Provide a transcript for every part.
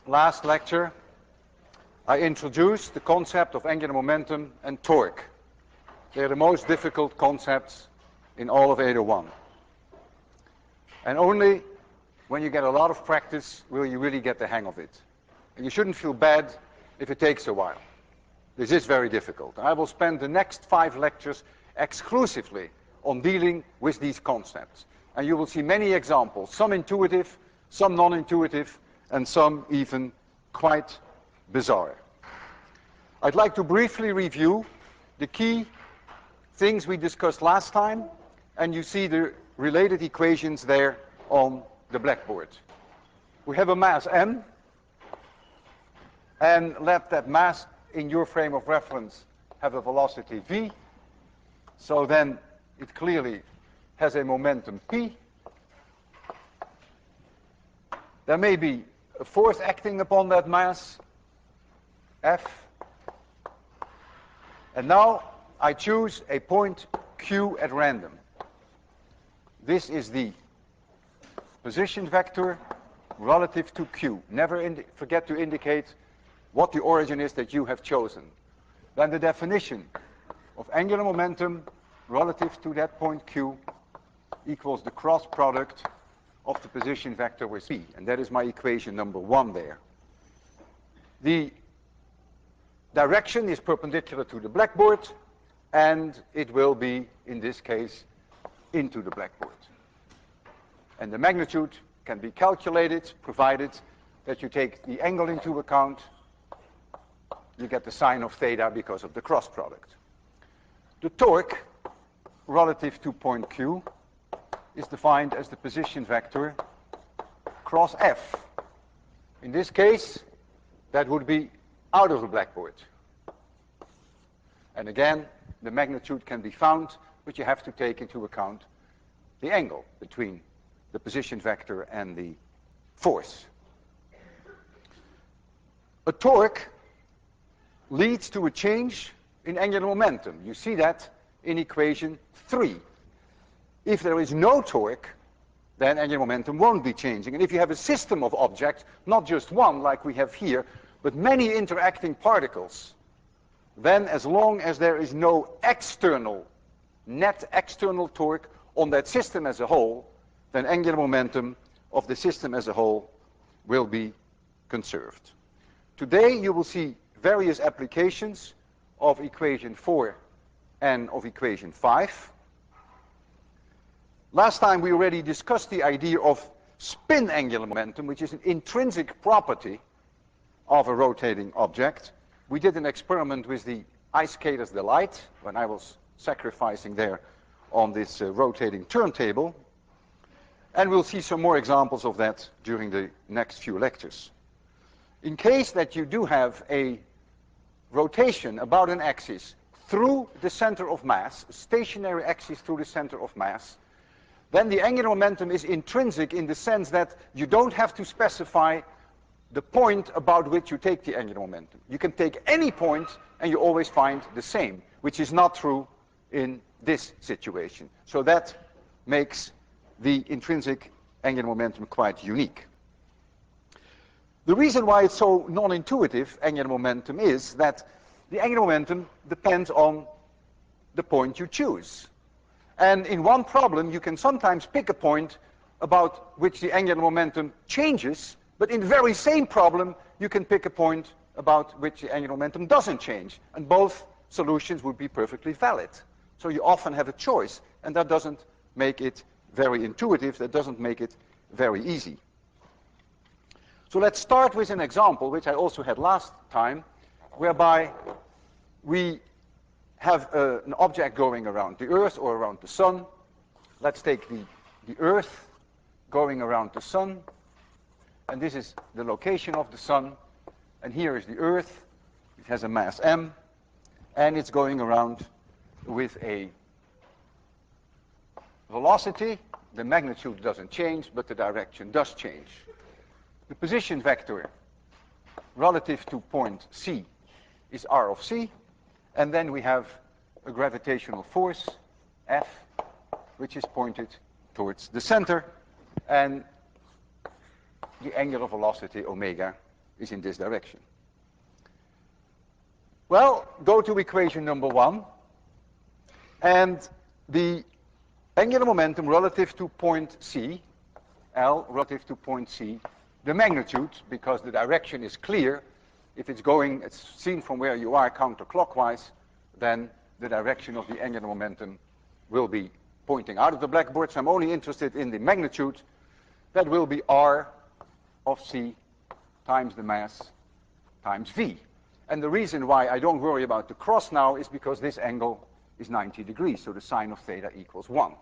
last lecture, I introduced the concept of angular momentum and torque. They're the most difficult concepts in all of 801. And only when you get a lot of practice will you really get the hang of it. And you shouldn't feel bad if it takes a while. This is very difficult. I will spend the next 5 lectures exclusively on dealing with these concepts. And you will see many examples, some intuitive, some non-intuitive, and some even quite bizarre. I'd like to briefly review the key things we discussed last time, and you see the related equations there on the blackboard. We have a mass m, and let that mass in your frame of reference have a velocity v. So then it clearly has a momentum p. There may be a force acting upon that mass, F. And now I choose a point Q at random. This is the position vector relative to Q. Never forget to indicate what the origin is that you have chosen. Then the definition of angular momentum relative to that point Q equals the cross product of the position vector with P. And that is my equation number 1 there. The direction is perpendicular to the blackboard, and it will be, in this case, into the blackboard. And the magnitude can be calculated, provided that you take the angle into account. You get the sine of theta because of the cross product. The torque relative to point Q is defined as the position vector cross F. In this case, that would be out of the blackboard. And again, the magnitude can be found, but you have to take into account the angle between the position vector and the force. A torque leads to a change in angular momentum. You see that in equation 3. If there is no torque, then angular momentum won't be changing. And if you have a system of objects, not just one like we have here, but many interacting particles, then as long as there is no net external torque on that system as a whole, then angular momentum of the system as a whole will be conserved. Today you will see various applications of equation 4 and of equation 5. Last time we already discussed the idea of spin angular momentum, which is an intrinsic property of a rotating object. We did an experiment with the ice skater's delight when I was sacrificing there on this rotating turntable. And we'll see some more examples of that during the next few lectures. In case that you do have a rotation about an axis through the center of mass, a stationary axis through the center of mass, then the angular momentum is intrinsic in the sense that you don't have to specify the point about which you take the angular momentum. You can take any point and you always find the same, which is not true in this situation. So that makes the intrinsic angular momentum quite unique. The reason why it's so non-intuitive, angular momentum, is that the angular momentum depends on the point you choose. And in one problem, you can sometimes pick a point about which the angular momentum changes, but in the very same problem, you can pick a point about which the angular momentum doesn't change. And both solutions would be perfectly valid. So you often have a choice, and that doesn't make it very intuitive, that doesn't make it very easy. So let's start with an example, which I also had last time, whereby we have an object going around the Earth or around the Sun. Let's take the Earth going around the Sun, and this is the location of the Sun, and here is the Earth. It has a mass m, and it's going around with a velocity. The magnitude doesn't change, but the direction does change. The position vector relative to point C is r of c, and then we have a gravitational force, F, which is pointed towards the center, and the angular velocity, omega, is in this direction. Well, go to equation number 1. And the angular momentum relative to point C, L relative to point C, the magnitude, because the direction is clear, if it's going, it's seen from where you are counterclockwise, then the direction of the angular momentum will be pointing out of the blackboard. So I'm only interested in the magnitude. That will be R of C times the mass times V. And the reason why I don't worry about the cross now is because this angle is 90 degrees, so the sine of theta equals 1.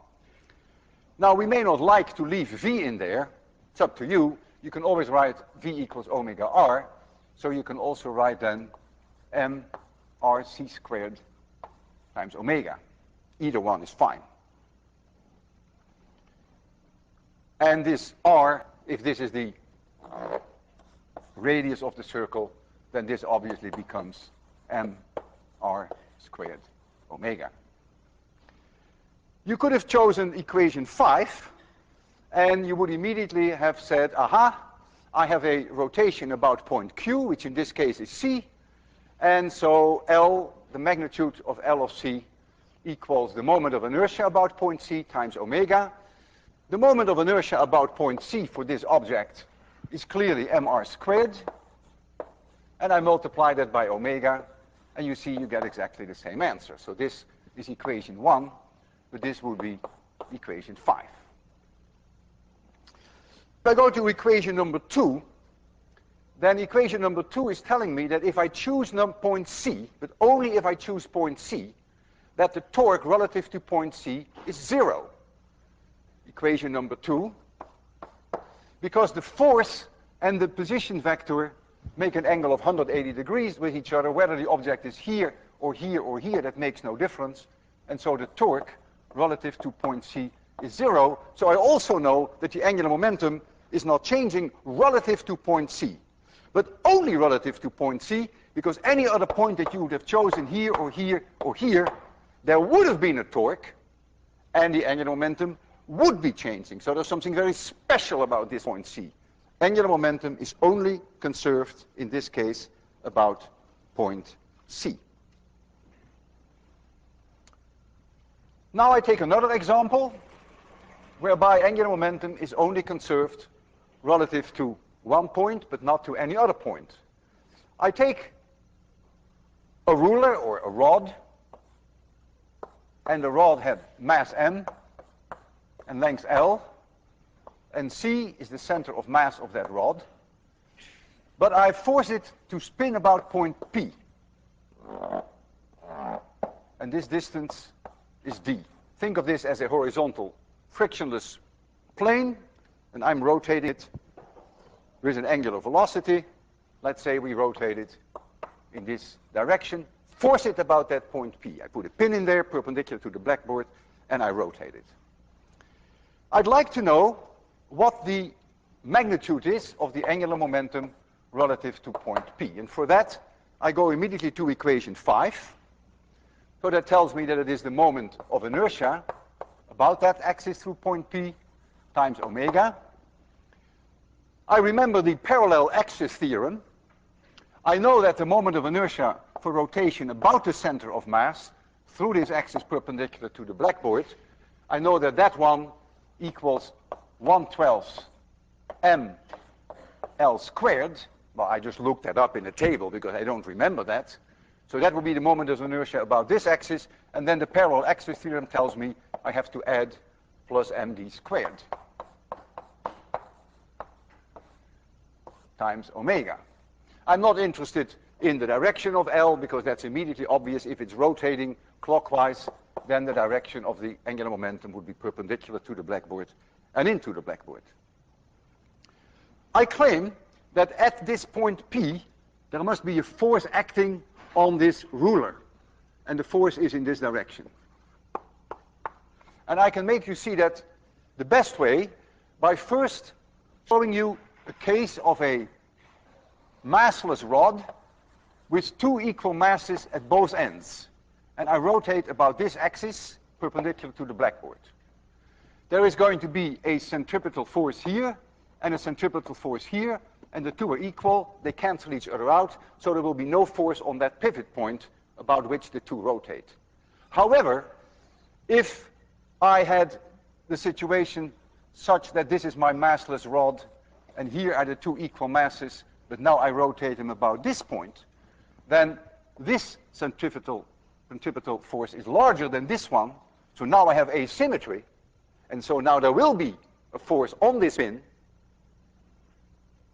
Now, we may not like to leave V in there. It's up to you. You can always write V equals omega R, so you can also write then m r c squared times omega. Either one is fine. And this R, if this is the radius of the circle, then this obviously becomes m r squared omega. You could have chosen equation 5, and you would immediately have said, aha, I have a rotation about point Q, which in this case is C, and so L, the magnitude of L of C, equals the moment of inertia about point C times omega. The moment of inertia about point C for this object is clearly mr squared, and I multiply that by omega, and you see you get exactly the same answer. So this is equation 1, but this would be equation 5. If I go to equation number 2, then equation number 2 is telling me that if I choose point C, but only if I choose point C, that the torque relative to point C is 0. Equation number 2, because the force and the position vector make an angle of 180 degrees with each other, whether the object is here or here or here, that makes no difference. And so the torque relative to point C is 0. So I also know that the angular momentum is not changing relative to point C, but only relative to point C, because any other point that you would have chosen here or here or here, there would have been a torque, and the angular momentum would be changing. So there's something very special about this point C. Angular momentum is only conserved, in this case, about point C. Now I take another example whereby angular momentum is only conserved relative to one point, but not to any other point. I take a ruler or a rod, and the rod had mass m and length L, and C is the center of mass of that rod, but I force it to spin about point P, and this distance is d. Think of this as a horizontal frictionless plane, and I'm rotating it with an angular velocity. Let's say we rotate it in this direction, force it about that point P. I put a pin in there perpendicular to the blackboard, and I rotate it. I'd like to know what the magnitude is of the angular momentum relative to point P. And for that, I go immediately to equation 5. So that tells me that it is the moment of inertia about that axis through point P times omega. I remember the parallel axis theorem. I know that the moment of inertia for rotation about the center of mass through this axis perpendicular to the blackboard, I know that that one equals 1/12 m L squared. Well, I just looked that up in the table because I don't remember that. So that would be the moment of inertia about this axis, and then the parallel axis theorem tells me I have to add plus md squared times omega. I'm not interested in the direction of L because that's immediately obvious. If it's rotating clockwise, then the direction of the angular momentum would be perpendicular to the blackboard and into the blackboard. I claim that at this point P, there must be a force acting on this ruler, and the force is in this direction. And I can make you see that the best way by first showing you a case of a massless rod with two equal masses at both ends. And I rotate about this axis perpendicular to the blackboard. There is going to be a centripetal force here and a centripetal force here, and the two are equal, they cancel each other out, so there will be no force on that pivot point about which the two rotate. However, if I had the situation such that this is my massless rod, and here are the two equal masses, but now I rotate them about this point, then this centrifugal force is larger than this one, so now I have asymmetry, and so now there will be a force on this pin.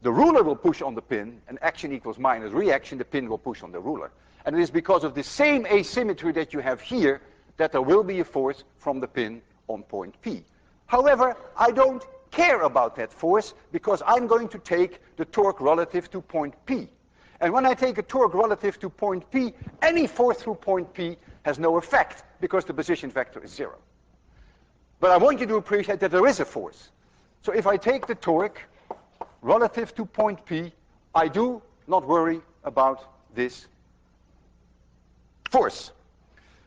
The ruler will push on the pin, and action equals minus reaction, the pin will push on the ruler. And it is because of the same asymmetry that you have here that there will be a force from the pin on point P. However, I don't care about that force because I'm going to take the torque relative to point P. And when I take a torque relative to point P, any force through point P has no effect because the position vector is 0. But I want you to appreciate that there is a force. So if I take the torque relative to point P, I do not worry about this force.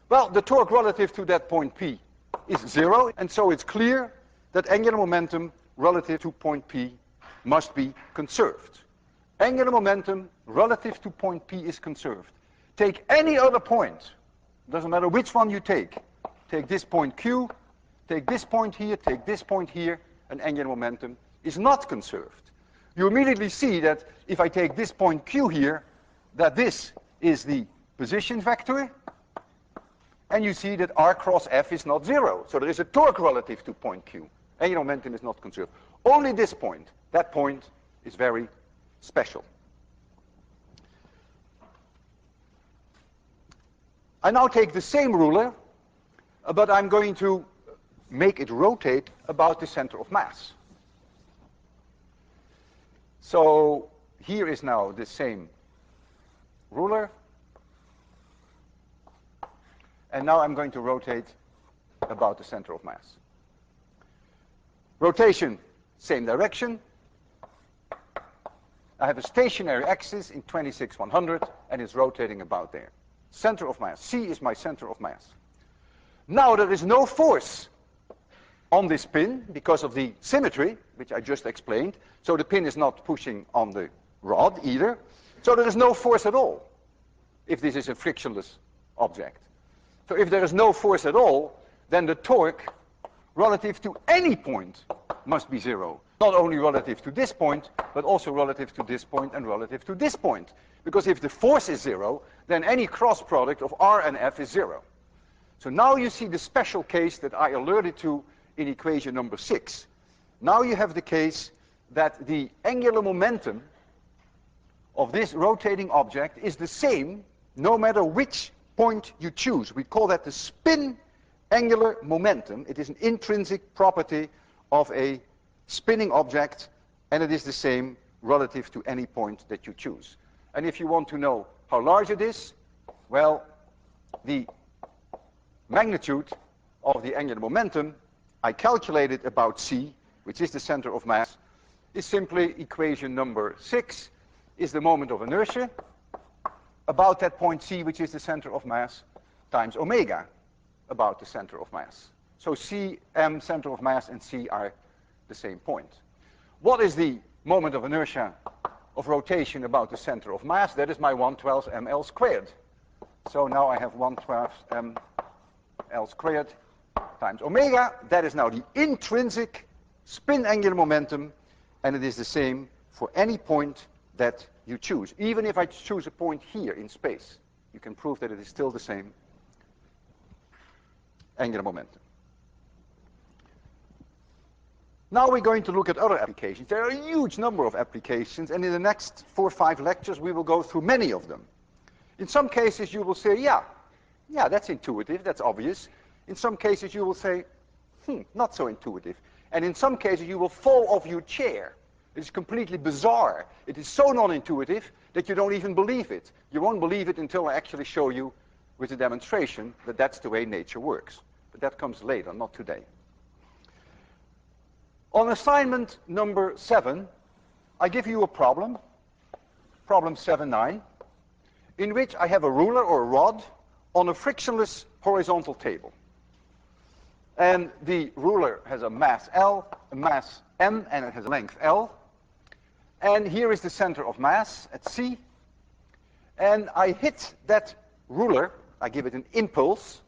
Well, the torque relative to that point P is 0, and so it's clear that angular momentum relative to point P must be conserved. Angular momentum relative to point P is conserved. Take any other point, doesn't matter which one you take. Take this point Q, take this point here, take this point here, and angular momentum is not conserved. You immediately see that if I take this point Q here, that this is the position vector, and you see that R cross F is not 0. So there is a torque relative to point Q. Angular momentum is not conserved. Only this point, that point is very special. I now take the same ruler, but I'm going to make it rotate about the center of mass. So here is now the same ruler, and now I'm going to rotate about the center of mass. Rotation, same direction. I have a stationary axis in 26/100, and it's rotating about there. Center of mass. C is my center of mass. Now there is no force on this pin because of the symmetry, which I just explained. So the pin is not pushing on the rod either. So there is no force at all if this is a frictionless object. So if there is no force at all, then the torque relative to any point must be 0. Not only relative to this point, but also relative to this point and relative to this point. Because if the force is 0, then any cross product of R and F is 0. So now you see the special case that I alerted to in equation number 6. Now you have the case that the angular momentum of this rotating object is the same no matter which point you choose. We call that the spin angular momentum. It is an intrinsic property of a spinning object, and it is the same relative to any point that you choose. And if you want to know how large it is, well, the magnitude of the angular momentum, I calculated about C, which is the center of mass, is simply equation number 6, is the moment of inertia, about that point C, which is the center of mass, times omega, about the center of mass. So C, M, center of mass, and C are the same point. What is the moment of inertia of rotation about the center of mass? That is my 1/12 ml squared. So now I have 1/12 ml squared times omega. That is now the intrinsic spin angular momentum, and it is the same for any point that you choose. Even if I choose a point here in space, you can prove that it is still the same angular momentum. Now we're going to look at other applications. There are a huge number of applications, and in the next 4 or 5 lectures we will go through many of them. In some cases you will say, yeah, that's intuitive, that's obvious. In some cases you will say, not so intuitive. And in some cases you will fall off your chair. It is completely bizarre. It is so non-intuitive that you don't even believe it. You won't believe it until I actually show you with a demonstration that that's the way nature works. But that comes later, not today. On assignment number 7, I give you a problem, problem 7-9, in which I have a ruler or a rod on a frictionless horizontal table. And the ruler has a mass L, a mass M, and it has a length L. And here is the center of mass at C. And I hit that ruler, I give it an impulse,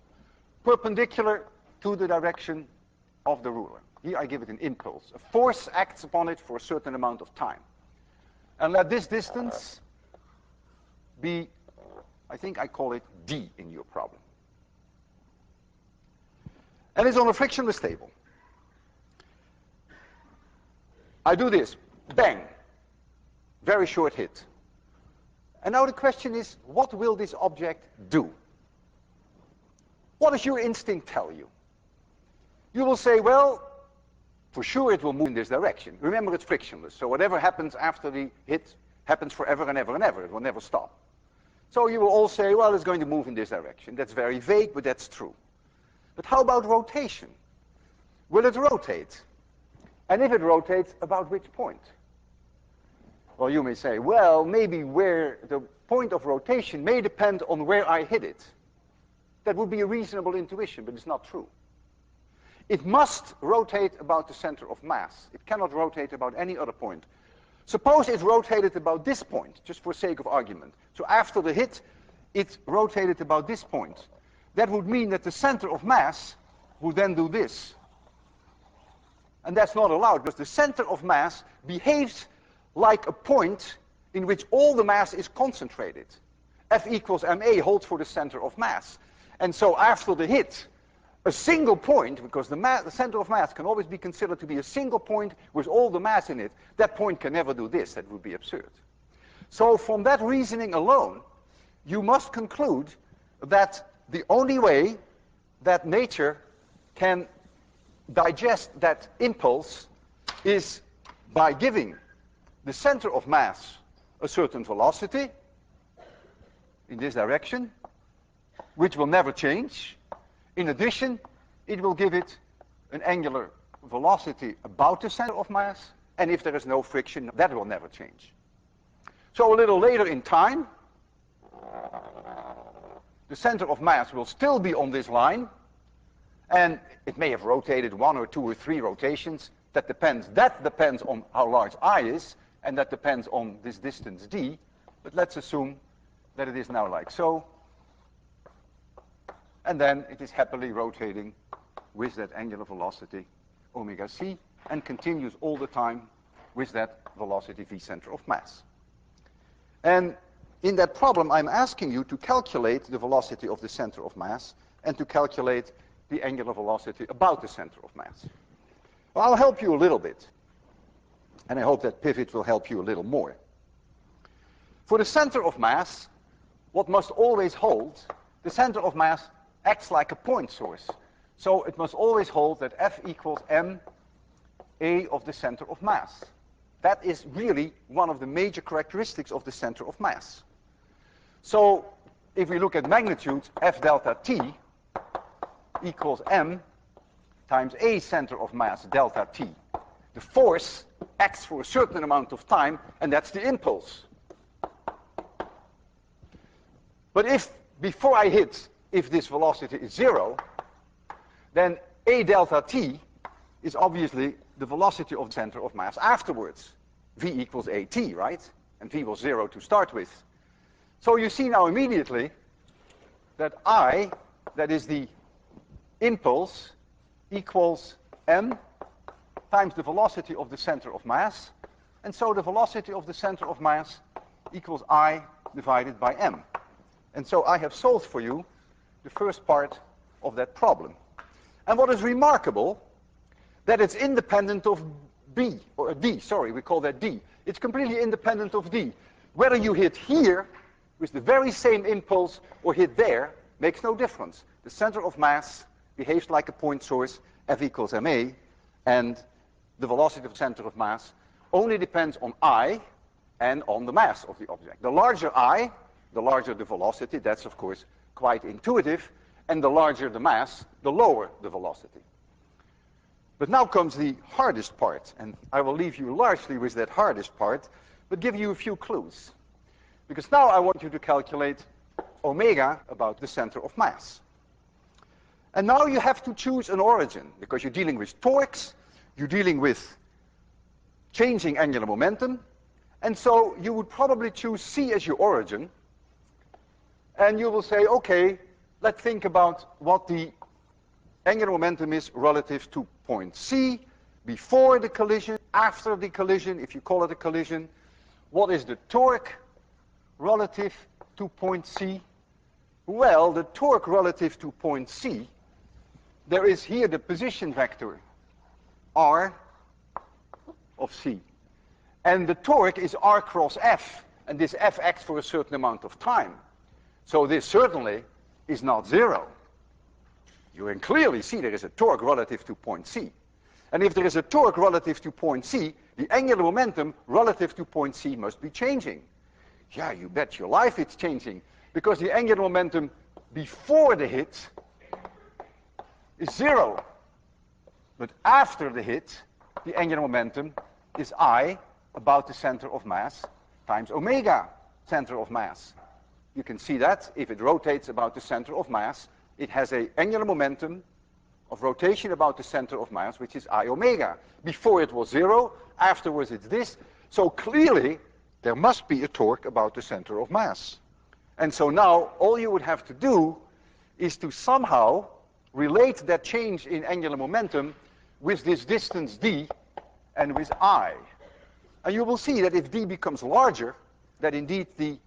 perpendicular to the direction of the ruler. Here I give it an impulse. A force acts upon it for a certain amount of time. And let this distance be, I think I call it D in your problem. And it's on a frictionless table. I do this, bang, very short hit. And now the question is, what will this object do? What does your instinct tell you? You will say, well, for sure it will move in this direction. Remember, it's frictionless, so whatever happens after the hit happens forever and ever and ever. It will never stop. So you will all say, well, it's going to move in this direction. That's very vague, but that's true. But how about rotation? Will it rotate? And if it rotates, about which point? Well, you may say, well, maybe where the point of rotation may depend on where I hit it. That would be a reasonable intuition, but it's not true. It must rotate about the center of mass. It cannot rotate about any other point. Suppose it rotated about this point, just for sake of argument. So after the hit, it rotated about this point. That would mean that the center of mass would then do this. And that's not allowed, because the center of mass behaves like a point in which all the mass is concentrated. F equals ma holds for the center of mass. And so after the hit, a single point, because the center of mass can always be considered to be a single point with all the mass in it, that point can never do this. That would be absurd. So from that reasoning alone, you must conclude that the only way that nature can digest that impulse is by giving the center of mass a certain velocity in this direction, which will never change. In addition, it will give it an angular velocity about the center of mass, and if there is no friction, that will never change. So a little later in time, the center of mass will still be on this line, and it may have rotated 1 or 2 or 3 rotations. That depends on how large I is, and that depends on this distance d. But let's assume that it is now like so. And then it is happily rotating with that angular velocity omega c, and continues all the time with that velocity v center of mass. And in that problem, I'm asking you to calculate the velocity of the center of mass and to calculate the angular velocity about the center of mass. Well, I'll help you a little bit, and I hope that pivot will help you a little more. For the center of mass, what must always hold, the center of mass acts like a point source. So it must always hold that F equals m a of the center of mass. That is really one of the major characteristics of the center of mass. So if we look at magnitudes, F delta t equals m times a center of mass delta t. The force acts for a certain amount of time, and that's the impulse. But if, before I hit, if this velocity is 0, then a delta t is obviously the velocity of the center of mass afterwards. V equals at, right? And v was 0 to start with. So you see now immediately that I, that is the impulse, equals m times the velocity of the center of mass. And so the velocity of the center of mass equals I divided by m. And so I have solved for you the first part of that problem. And what is remarkable, that it's independent of B, or D, sorry, we call that D. It's completely independent of D. Whether you hit here with the very same impulse or hit there makes no difference. The center of mass behaves like a point source, F equals ma, and the velocity of the center of mass only depends on I and on the mass of the object. The larger I, the larger the velocity. That's, of course, quite intuitive. And the larger the mass, the lower the velocity. But now comes the hardest part, and I will leave you largely with that hardest part, but give you a few clues. Because now I want you to calculate omega about the center of mass. And now you have to choose an origin, because you're dealing with torques, you're dealing with changing angular momentum, And so you would probably choose C as your origin. And you will say, okay, let's think about what the angular momentum is relative to point C, before the collision, after the collision, if you call it a collision. What is the torque relative to point C? Well, the torque relative to point C, there is here the position vector R of C. And the torque is R cross F, and this F acts for a certain amount of time. So this certainly is not zero. You can clearly see there is a torque relative to point C. And if there is a torque relative to point C, the angular momentum relative to point C must be changing. Yeah, you bet your life it's changing, because the angular momentum before the hit is zero. But after the hit, the angular momentum is I, about the center of mass, times omega, center of mass. You can see that if it rotates about the center of mass, it has an angular momentum of rotation about the center of mass, which is I omega. Before it was zero, afterwards it's this. So clearly, there must be a torque about the center of mass. And so now, all you would have to do is to somehow relate that change in angular momentum with this distance d and with I. And you will see that if d becomes larger, that indeed the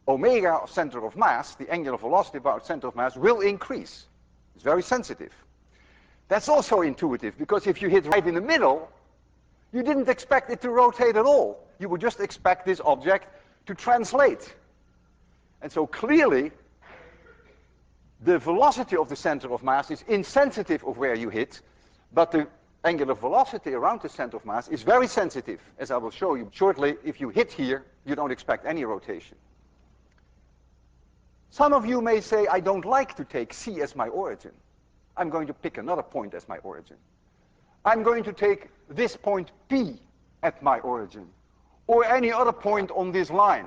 omega of center of mass, the angular velocity about center of mass, will increase. It's very sensitive. That's also intuitive, because if you hit right in the middle, you didn't expect it to rotate at all. You would just expect this object to translate. And so clearly, the velocity of the center of mass is insensitive of where you hit, but the angular velocity around the center of mass is very sensitive, as I will show you shortly. If you hit here, you don't expect any rotation. Some of you may say, I don't like to take C as my origin. I'm going to pick another point as my origin. I'm going to take this point P at my origin, or any other point on this line.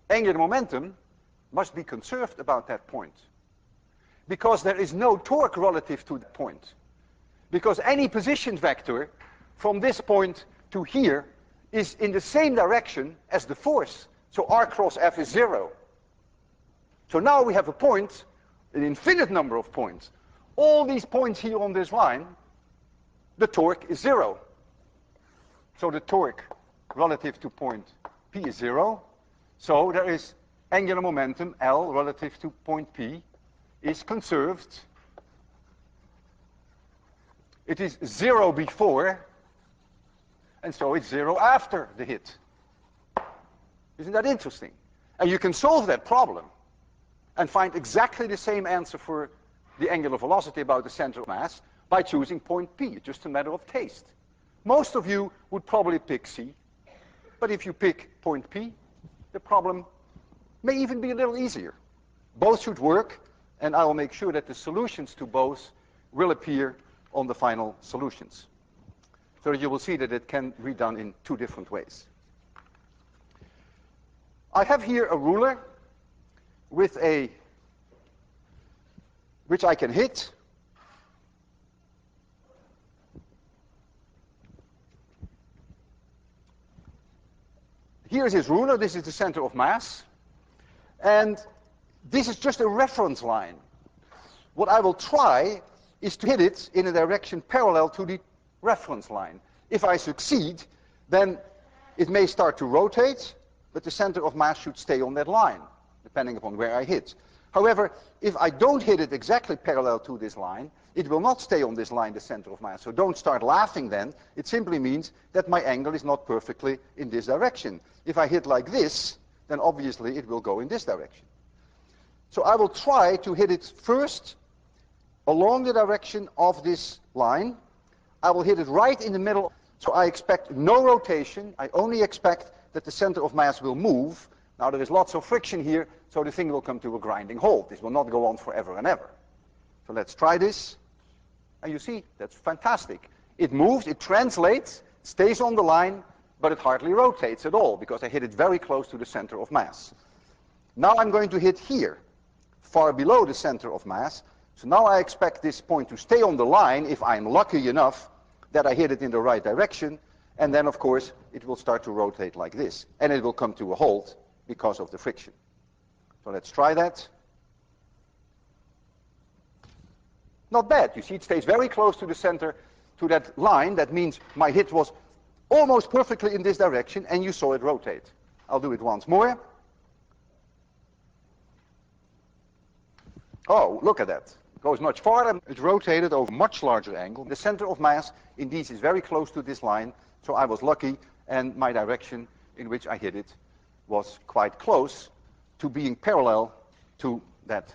Angular momentum must be conserved about that point, because there is no torque relative to that point. Because any position vector from this point to here is in the same direction as the force. So R cross F is zero. So now we have a point, an infinite number of points. All these points here on this line, the torque is zero. So the torque relative to point P is zero. So there is angular momentum L relative to point P is conserved. It is zero before, and so it's zero after the hit. Isn't that interesting? And you can solve that problem and find exactly the same answer for the angular velocity about the center of mass by choosing point P. It's just a matter of taste. Most of you would probably pick C, but if you pick point P, the problem may even be a little easier. Both should work, and I will make sure that the solutions to both will appear on the final solutions. So you will see that it can be done in two different ways. I have here a ruler with which I can hit. Here's his ruler. This is the center of mass. And this is just a reference line. What I will try is to hit it in a direction parallel to the reference line. If I succeed, then it may start to rotate, but the center of mass should stay on that line, depending upon where I hit. However, if I don't hit it exactly parallel to this line, it will not stay on this line, the center of mass. So don't start laughing then. It simply means that my angle is not perfectly in this direction. If I hit like this, then obviously it will go in this direction. So I will try to hit it first along the direction of this line. I will hit it right in the middle. So I expect no rotation. I only expect that the center of mass will move. Now there is lots of friction here, so the thing will come to a grinding halt. This will not go on forever and ever. So let's try this. And you see, that's fantastic. It moves, it translates, stays on the line, but it hardly rotates at all, because I hit it very close to the center of mass. Now I'm going to hit here, far below the center of mass. So now I expect this point to stay on the line, if I'm lucky enough, that I hit it in the right direction, and then of course it will start to rotate like this, and it will come to a halt because of the friction. So let's try that. Not bad. You see, it stays very close to the center, to that line. That means my hit was almost perfectly in this direction, and you saw it rotate. I'll do it once more. Oh, look at that. It goes much farther. It rotated over a much larger angle. The center of mass, indeed, is very close to this line, so I was lucky, and my direction in which I hit it was quite close to being parallel to that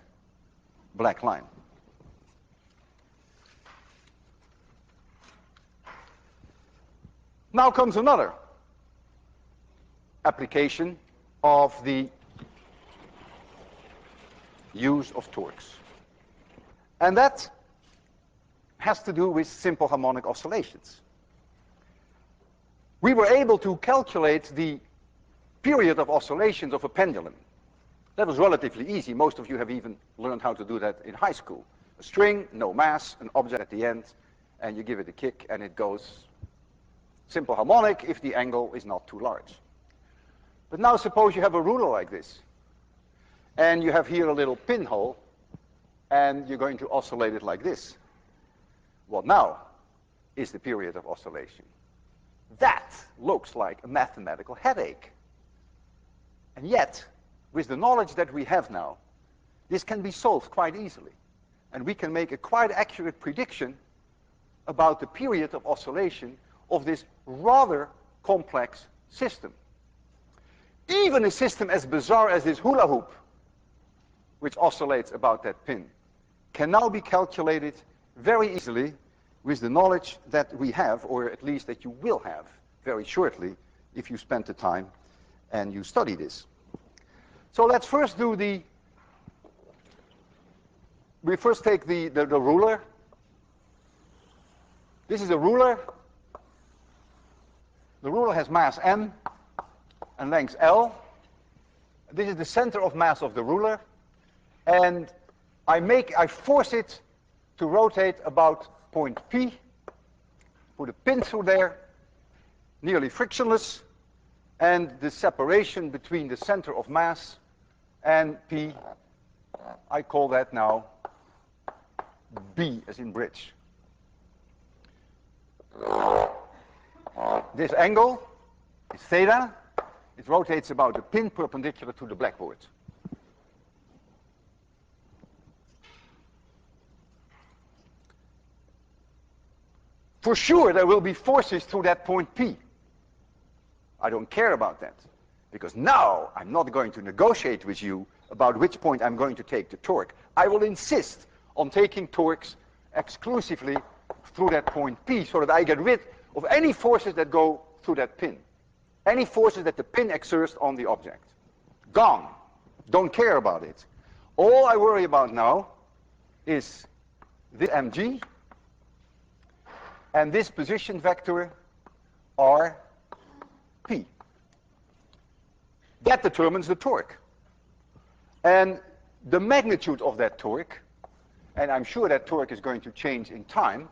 black line. Now comes another application of the use of torques. And that has to do with simple harmonic oscillations. We were able to calculate the period of oscillations of a pendulum. That was relatively easy. Most of you have even learned how to do that in high school. A string, no mass, an object at the end, and you give it a kick and it goes simple harmonic if the angle is not too large. But now suppose you have a ruler like this, and you have here a little pinhole, and you're going to oscillate it like this. What now is the period of oscillation? That looks like a mathematical headache. And yet, with the knowledge that we have now, this can be solved quite easily. And we can make a quite accurate prediction about the period of oscillation of this rather complex system. Even a system as bizarre as this hula hoop, which oscillates about that pin, can now be calculated very easily with the knowledge that we have, or at least that you will have very shortly if you spend the time and you study this. So let's first do we first take the ruler. This is a ruler. The ruler has mass m and length L. This is the center of mass of the ruler, and I force it to rotate about point P, put a pin through there, nearly frictionless, and the separation between the center of mass and P, I call that now B, as in bridge. This angle is theta. It rotates about a pin perpendicular to the blackboard. For sure, there will be forces through that point P. I don't care about that, because now I'm not going to negotiate with you about which point I'm going to take the torque. I will insist on taking torques exclusively through that point P, so that I get rid of any forces that go through that pin. Any forces that the pin exerts on the object. Gone. Don't care about it. All I worry about now is this mg and this position vector rp. That determines the torque. And the magnitude of that torque, and I'm sure that torque is going to change in time,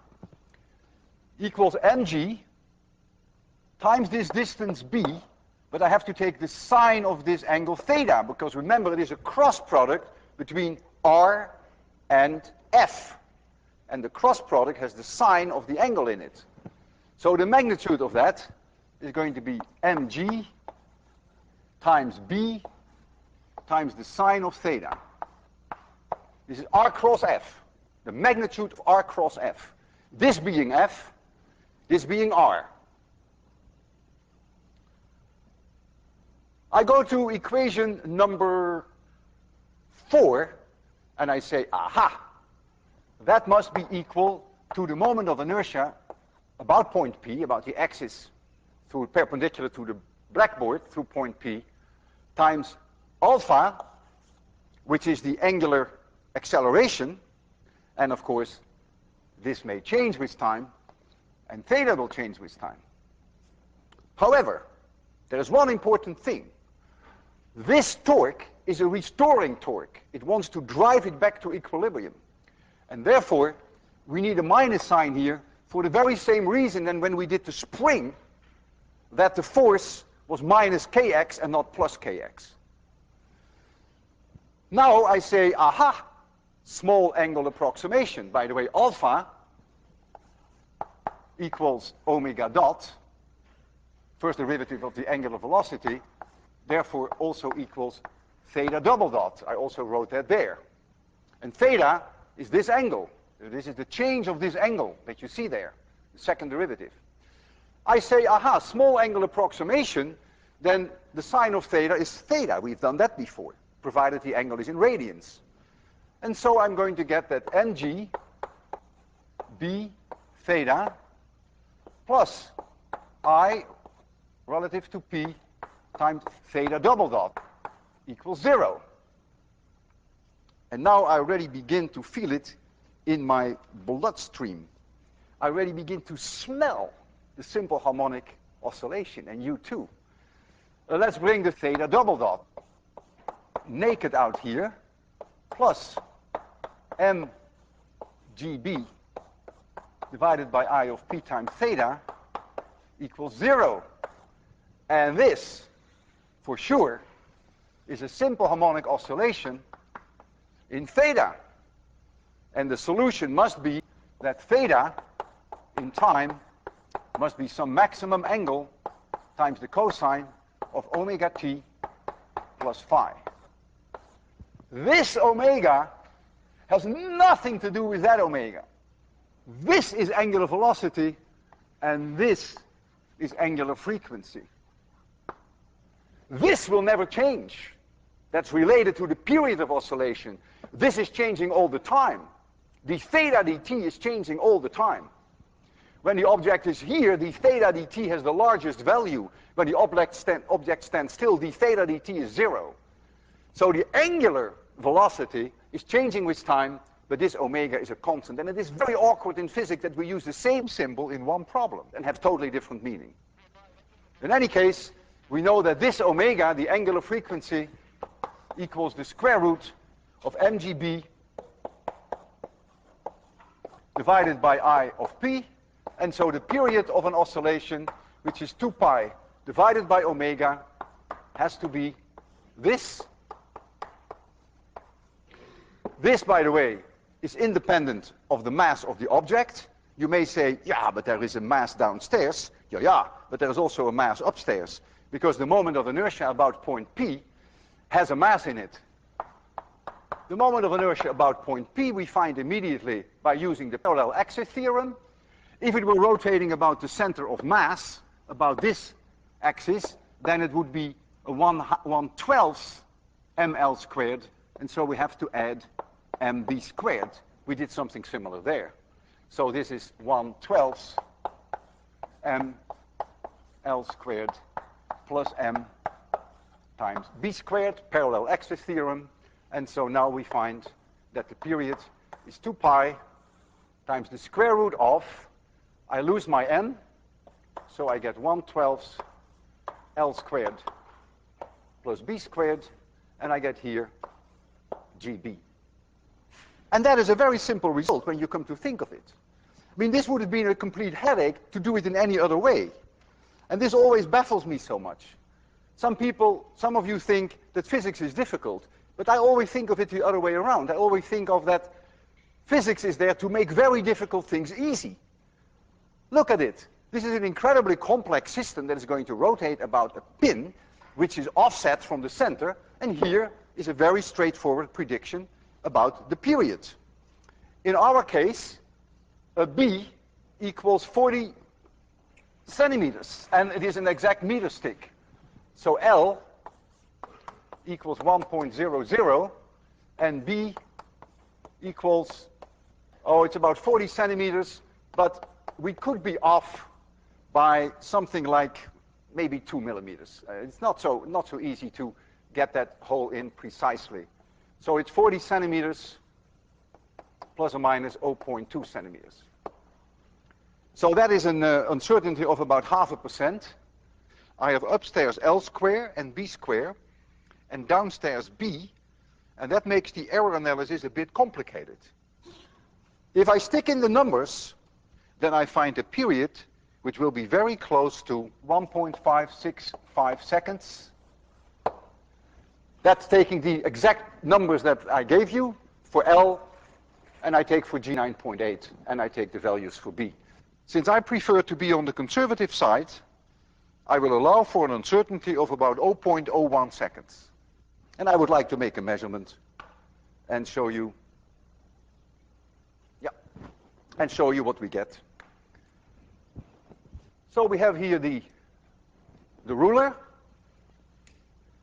equals mg times this distance b, but I have to take the sine of this angle theta, because remember, it is a cross product between r and f. And the cross product has the sine of the angle in it. So the magnitude of that is going to be mg times b times the sine of theta. This is r cross f, the magnitude of r cross f. This being f, this being r. I go to equation number 4, and I say, aha, that must be equal to the moment of inertia about point P, about the axis through perpendicular to the blackboard through point P, times alpha, which is the angular acceleration, and of course, this may change with time, and theta will change with time. However, there is one important thing. This torque is a restoring torque. It wants to drive it back to equilibrium. And therefore, we need a minus sign here for the very same reason than when we did the spring, that the force was minus kx and not plus kx. Now I say, aha, small angle approximation. By the way, alpha equals omega dot, first derivative of the angular velocity, therefore also equals theta double dot. I also wrote that there. And theta is this angle. This is the change of this angle that you see there, the second derivative. I say, aha, small angle approximation, then the sine of theta is theta. We've done that before, provided the angle is in radians. And so I'm going to get that mg b theta plus I relative to p times theta double dot equals 0. And now I already begin to feel it in my bloodstream. I already begin to smell the simple harmonic oscillation, and you too. Let's bring the theta double dot naked out here, plus mgb divided by I of p times theta equals 0. And this, for sure, is a simple harmonic oscillation in theta. And the solution must be that theta in time must be some maximum angle times the cosine of omega t plus phi. This omega has nothing to do with that omega. This is angular velocity, and this is angular frequency. This will never change. That's related to the period of oscillation. This is changing all the time. The theta dt is changing all the time. When the object is here, the theta dt has the largest value. When the object stands still, the theta dt is 0. So the angular velocity is changing with time, but this omega is a constant. And it is very awkward in physics that we use the same symbol in one problem and have totally different meaning. In any case, we know that this omega, the angular frequency, equals the square root of mgb divided by I of p. And so the period of an oscillation, which is 2 pi divided by omega, has to be this. This, by the way, is independent of the mass of the object. You may say, yeah, but there is a mass downstairs. Yeah, but there is also a mass upstairs, because the moment of inertia about point P has a mass in it. The moment of inertia about point P we find immediately by using the parallel axis theorem. If it were rotating about the center of mass, about this axis, then it would be a 1/12 ml squared, and so we have to add mb squared. We did something similar there. So this is 1/12 ml squared plus m times b squared, parallel axis theorem. And so now we find that the period is 2 pi times the square root of, I lose my n, so I get 1/12 L squared plus b squared, and I get here GB. And that is a very simple result when you come to think of it. I mean, this would have been a complete headache to do it in any other way. And this always baffles me so much. Some of you think that physics is difficult, but I always think of it the other way around. I always think of that physics is there to make very difficult things easy. Look at it. This is an incredibly complex system that is going to rotate about a pin, which is offset from the center, and here is a very straightforward prediction about the period. In our case, a B equals 40 centimeters, and it is an exact meter stick. So L equals 1.00, and B equals, it's about 40 centimeters, but we could be off by something like maybe 2 millimeters. It's not so easy to get that hole in precisely. So it's 40 centimeters plus or minus 0.2 centimeters. So that is an uncertainty of about 0.5%. I have upstairs L square and B square, and downstairs B, and that makes the error analysis a bit complicated. If I stick in the numbers, then I find a period which will be very close to 1.565 seconds. That's taking the exact numbers that I gave you for L, and I take for G 9.8, and I take the values for B. Since I prefer to be on the conservative side, I will allow for an uncertainty of about 0.01 seconds. And I would like to make a measurement and show you, what we get. So we have here the ruler.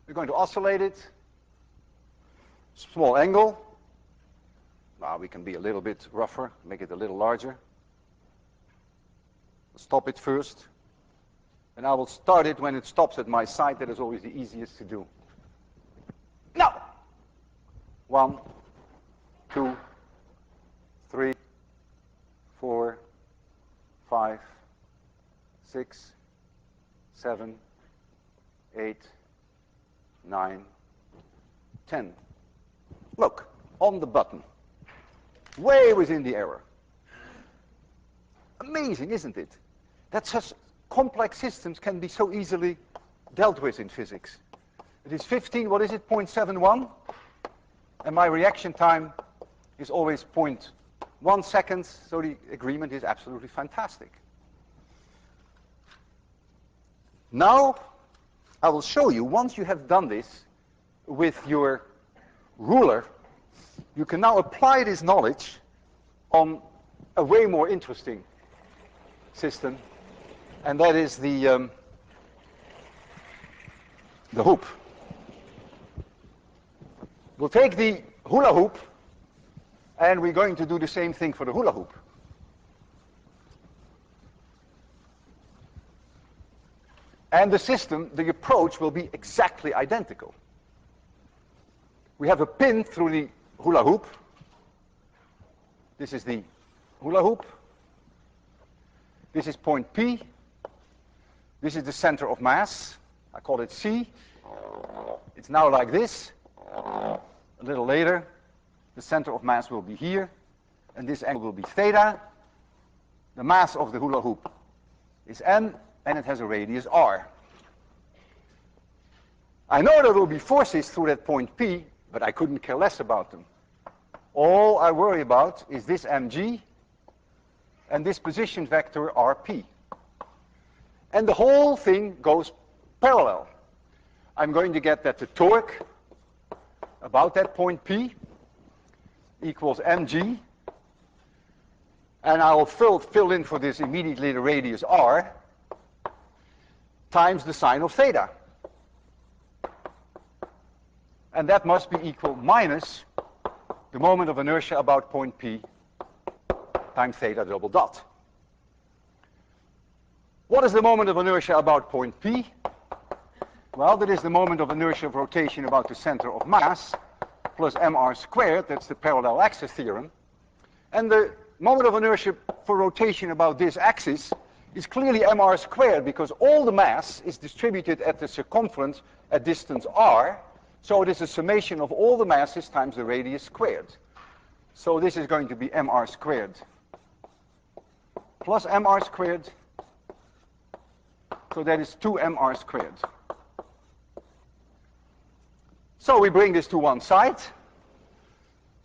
We're going to oscillate it. Small angle. Now we can be a little bit rougher, make it a little larger. Stop it first. And I will start it when it stops at my side. That is always the easiest to do. Now! 1, 2, 3, 4, 5, 6, 7, 8, 9, 10. Look, on the button. Way within the error. Amazing, isn't it? That such complex systems can be so easily dealt with in physics. It is 15, what is it, 0.71? And my reaction time is always 0.1 seconds, so the agreement is absolutely fantastic. Now, I will show you, once you have done this with your ruler, you can now apply this knowledge on a way more interesting system, and that is the hoop. We'll take the hula hoop, and we're going to do the same thing for the hula hoop. And the system, the approach, will be exactly identical. We have a pin through the hula hoop. This is the hula hoop. This is point P. This is the center of mass. I call it C. It's now like this. A little later, the center of mass will be here, and this angle will be theta. The mass of the hula hoop is m, and it has a radius r. I know there will be forces through that point P, but I couldn't care less about them. All I worry about is this mg and this position vector rp. And the whole thing goes parallel. I'm going to get that the torque about that point P equals mg, and I'll fill in for this immediately the radius r times the sine of theta. And that must be equal minus the moment of inertia about point P times theta double dot. What is the moment of inertia about point P? Well, that is the moment of inertia of rotation about the center of mass plus mr squared. That's the parallel axis theorem. And the moment of inertia for rotation about this axis is clearly mr squared, because all the mass is distributed at the circumference at distance r. So it is a summation of all the masses times the radius squared. So this is going to be mr squared plus mr squared. So that is 2mr squared. So we bring this to one side.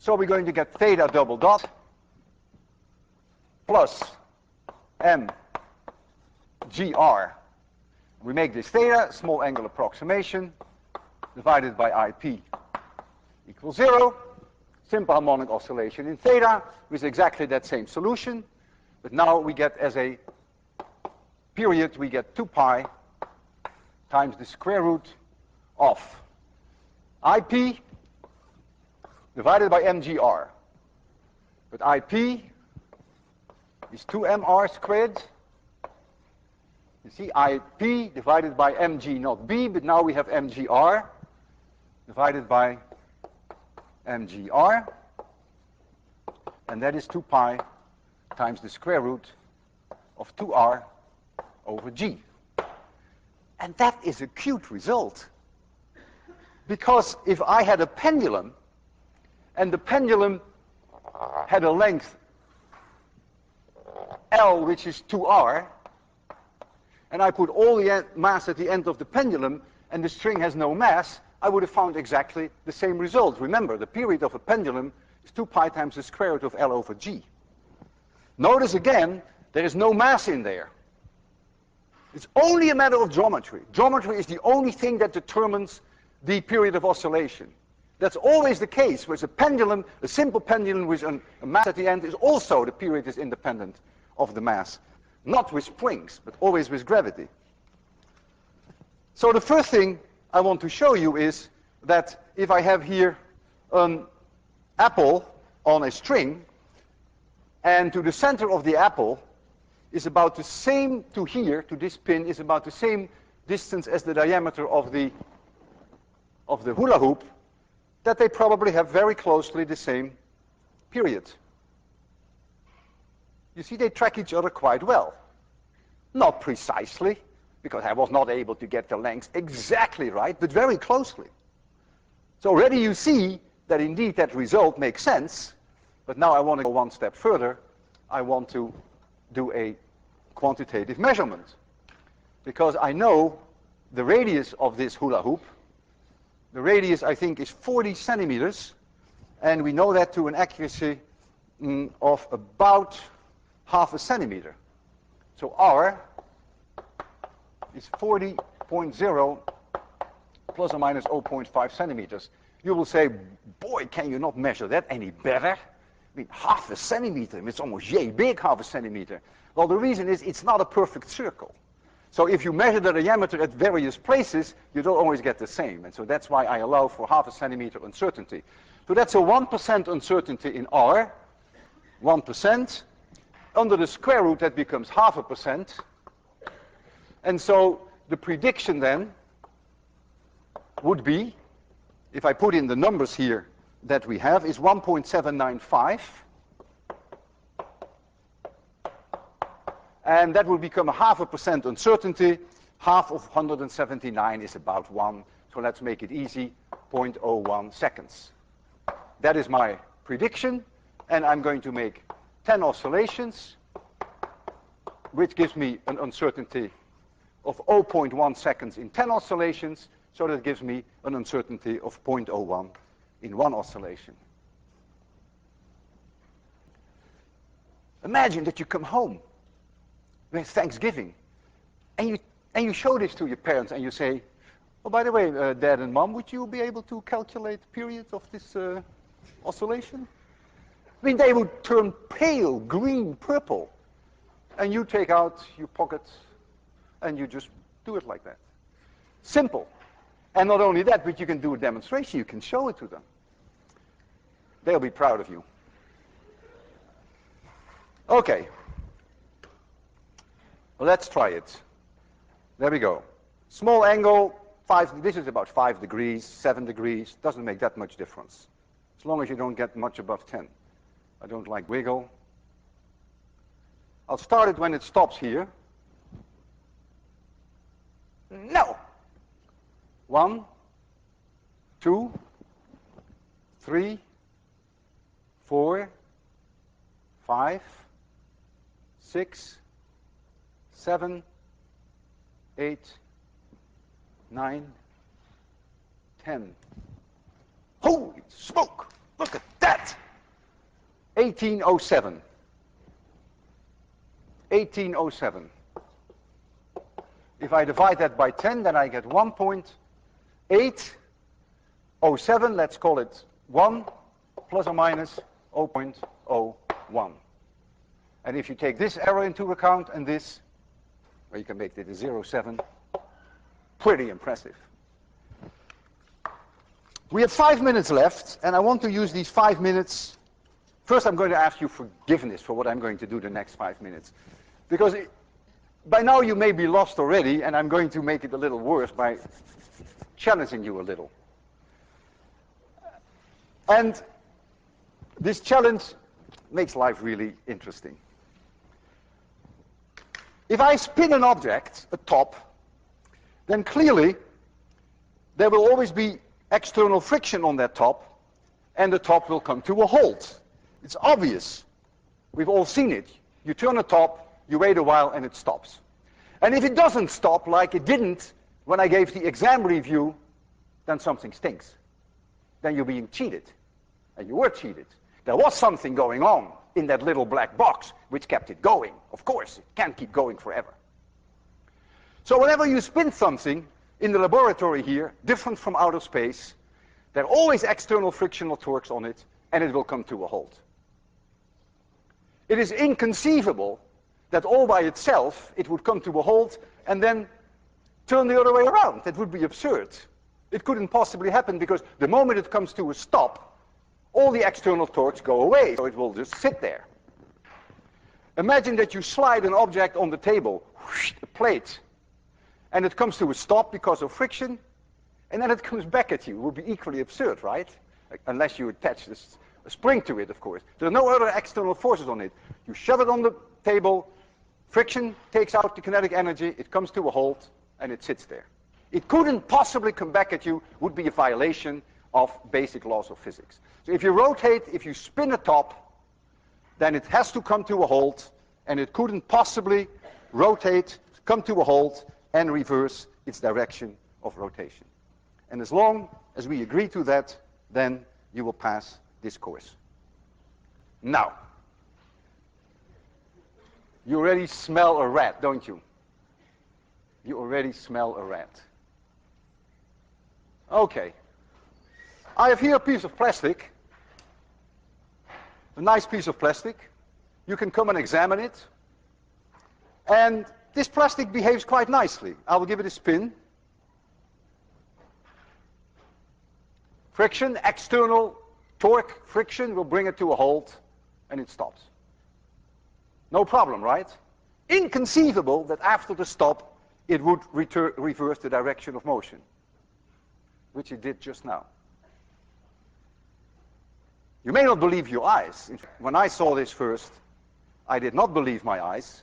So we're going to get theta double dot plus mgr. We make this theta, small angle approximation, divided by IP equals 0. Simple harmonic oscillation in theta with exactly that same solution. But now we get, as a period, we get 2 pi times the square root of IP divided by mgr. But IP is 2mr squared. You see, IP divided by mg, not b, but now we have mgr divided by mgr. And that is 2 pi times the square root of 2r over g. And that is a cute result. Because if I had a pendulum, and the pendulum had a length L, which is 2r, and I put all the mass at the end of the pendulum, and the string has no mass, I would have found exactly the same result. Remember, the period of a pendulum is 2 pi times the square root of L over G. Notice again, there is no mass in there. It's only a matter of geometry. Geometry is the only thing that determines the period of oscillation. That's always the case. With a pendulum, a simple pendulum with a mass at the end, is also the period is independent of the mass. Not with springs, but always with gravity. So the first thing I want to show you is that if I have here an apple on a string, and to the center of the apple is about the same to here, to this pin, is about the same distance as the diameter of the hula hoop, that they probably have very closely the same period. You see, they track each other quite well. Not precisely, because I was not able to get the length exactly right, but very closely. So already you see that indeed that result makes sense, but now I want to go one step further. I want to do a quantitative measurement, because I know the radius of this hula hoop. The radius, I think, is 40 centimeters, and we know that to an accuracy of about half a centimeter. So R is 40.0 plus or minus 0.5 centimeters. You will say, boy, can you not measure that any better? I mean, half a centimeter, it's almost yay big, half a centimeter. Well, the reason is it's not a perfect circle. So if you measure the diameter at various places, you don't always get the same. And so that's why I allow for half a centimeter uncertainty. So that's a 1% uncertainty in R, 1%. Under the square root, that becomes half a percent. And so the prediction then would be, if I put in the numbers here that we have, is 1.795. And that will become a half a percent uncertainty. Half of 179 is about 1. So let's make it easy, 0.01 seconds. That is my prediction. And I'm going to make 10 oscillations, which gives me an uncertainty of 0.1 seconds in 10 oscillations. So that gives me an uncertainty of 0.01 in 1 oscillation. Imagine that you come home with Thanksgiving, and you show this to your parents, and you say, oh, by the way, Dad and Mom, would you be able to calculate the period of this oscillation? I mean, they would turn pale, green, purple, and you take out your pocket, and you just do it like that. Simple. And not only that, but you can do a demonstration. You can show it to them. They'll be proud of you. Okay. Well, let's try it. There we go. Small angle, this is about 5 degrees, 7 degrees. Doesn't make that much difference, as long as you don't get much above 10. I don't like wiggle. I'll start it when it stops here. No. 1, 2, 3, 4, 5, 6, 7, 8, 9, 10. Holy smoke! Look at that! 1807. 1807. If I divide that by 10, then I get 1.807. Let's call it 1 plus or minus 0.01. And if you take this error into account and this, well, you can make it a 0.7. Pretty impressive. We have 5 minutes left, and I want to use these 5 minutes. First, I'm going to ask you forgiveness for what I'm going to do the next 5 minutes. Because by now you may be lost already, and I'm going to make it a little worse by challenging you a little. And this challenge makes life really interesting. If I spin an object, a top, then clearly there will always be external friction on that top, and the top will come to a halt. It's obvious. We've all seen it. You turn a top, You wait a while and it stops. And if it doesn't stop, like it didn't when I gave the exam review, then something stinks. Then you're being cheated. And you were cheated. There was something going on in that little black box which kept it going. Of course, it can't keep going forever. So whenever you spin something in the laboratory here, different from outer space, there are always external frictional torques on it, and it will come to a halt. It is inconceivable that all by itself it would come to a halt and then turn the other way around. That would be absurd. It couldn't possibly happen because the moment it comes to a stop, all the external torques go away, so it will just sit there. Imagine that you slide an object on the table, whoosh, a plate, and it comes to a stop because of friction, and then it comes back at you. It would be equally absurd, right? Unless you attach a spring to it, of course. There are no other external forces on it. You shove it on the table, friction takes out the kinetic energy, it comes to a halt, and it sits there. It couldn't possibly come back at you, would be a violation of basic laws of physics. So if you rotate, if you spin a top, then it has to come to a halt, and it couldn't possibly rotate, come to a halt, and reverse its direction of rotation. And as long as we agree to that, then you will pass this course. Now, you already smell a rat, don't you? You already smell a rat. Okay. I have here a piece of plastic, a nice piece of plastic. You can come and examine it. And this plastic behaves quite nicely. I will give it a spin. Friction, external torque friction will bring it to a halt, and it stops. No problem, right? Inconceivable that after the stop, it would reverse the direction of motion, which it did just now. You may not believe your eyes. When I saw this first, I did not believe my eyes.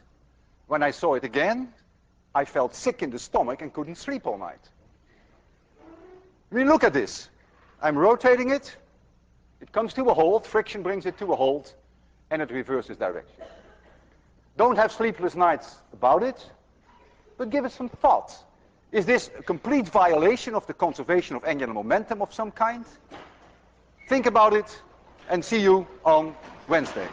When I saw it again, I felt sick in the stomach and couldn't sleep all night. I mean, look at this. I'm rotating it. It comes to a halt. Friction brings it to a halt, and it reverses direction. Don't have sleepless nights about it, but give it some thought. Is this a complete violation of the conservation of angular momentum of some kind? Think about it, and see you on Wednesday.